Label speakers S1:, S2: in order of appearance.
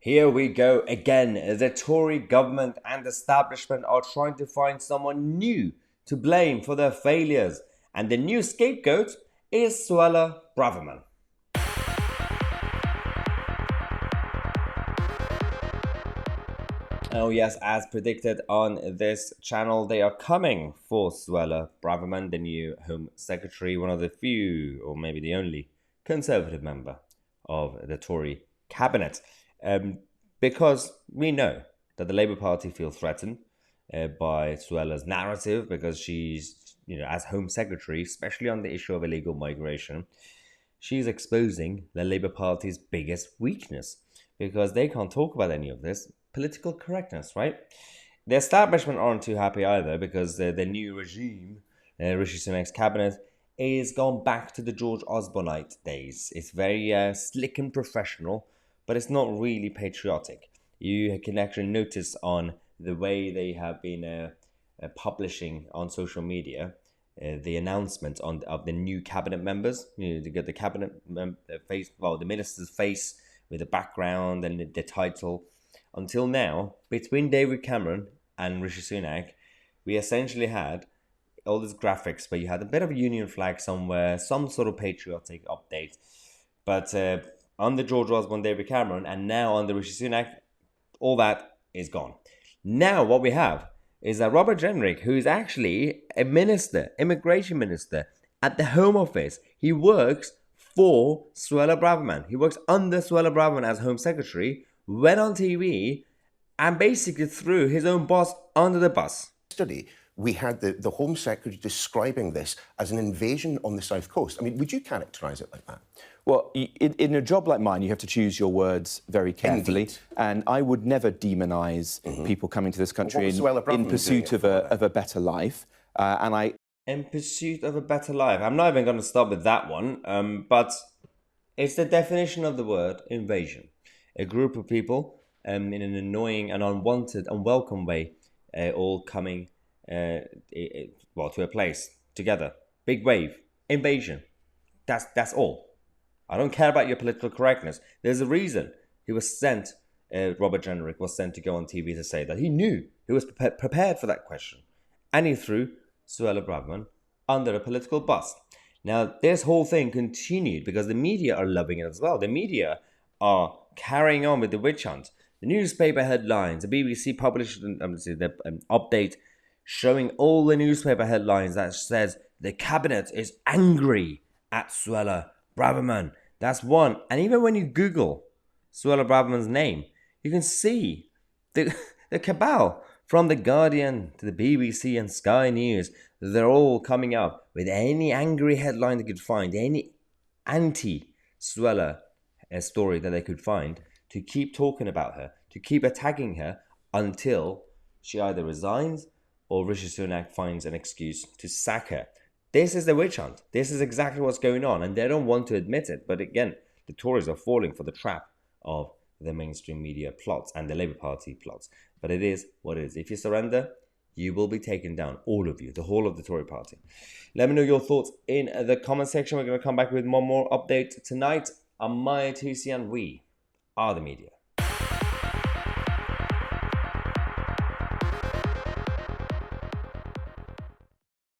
S1: Here we go again. The Tory government and establishment are trying to find someone new to blame for their failures. And the new scapegoat is Suella Braverman. Oh yes, as predicted on this channel, they are coming for Suella Braverman, the new Home Secretary, one of the few, or maybe the only, Conservative member of the Tory cabinet. Because we know that the Labour Party feel threatened by Suella's narrative, because she's, as Home Secretary, especially on the issue of illegal migration, she's exposing the Labour Party's biggest weakness, because they can't talk about any of this. Political correctness, right? The establishment aren't too happy either, because the new regime, Rishi Sunak's cabinet, is gone back to the George Osborneite days. It's very slick and professional, but it's not really patriotic. You can actually notice on the way they have been publishing on social media the announcement of the new cabinet members. To get the cabinet face, the minister's face with the background and the title. Until now, between David Cameron and Rishi Sunak, we essentially had all these graphics where you had a bit of a Union flag somewhere, some sort of patriotic update. But on the George Osborne, David Cameron, and now on the Rishi Sunak, all that is gone. Now what we have is that Robert Jenrick, who is actually a minister, immigration minister, at the Home Office. He works for Suella Braverman. He works under Suella Braverman as Home Secretary, went on TV and basically threw his own boss under the bus.
S2: Yesterday, we had the Home Secretary describing this as an invasion on the South Coast. I mean, would you characterise it like that?
S3: Well, in a job like mine, you have to choose your words very carefully.
S2: Indeed.
S3: And I would never demonise people coming to this country in pursuit of a better life.
S1: In pursuit of a better life. I'm not even going to start with that one, but it's the definition of the word invasion. A group of people in an annoying and unwanted, unwelcome way, all coming to a place together. Big wave. Invasion. That's all. I don't care about your political correctness. There's a reason he was sent, Robert Jenrick was sent to go on TV to say that. He knew, he was prepared for that question. And he threw Suella Braverman under a political bus. Now, this whole thing continued because the media are loving it as well. The media are carrying on with the witch hunt. The newspaper headlines, the BBC published an update showing all the newspaper headlines that says the cabinet is angry at Suella Braverman. That's one. And even when you Google Suella Braverman's name, you can see the cabal from The Guardian to the BBC and Sky News. They're all coming up with any angry headline they could find, any anti-Suella story that they could find, to keep talking about her, to keep attacking her until she either resigns or Rishi Sunak finds an excuse to sack her. This is the witch hunt. This is exactly what's going on, and they don't want to admit it. But again, the Tories are falling for the trap of the mainstream media plots and the Labour Party plots. But it is what it is. If you surrender, you will be taken down. All of you, the whole of the Tory party. Let me know your thoughts in the comment section. We're going to come back with one more update tonight. I'm Tousi, and we are the media.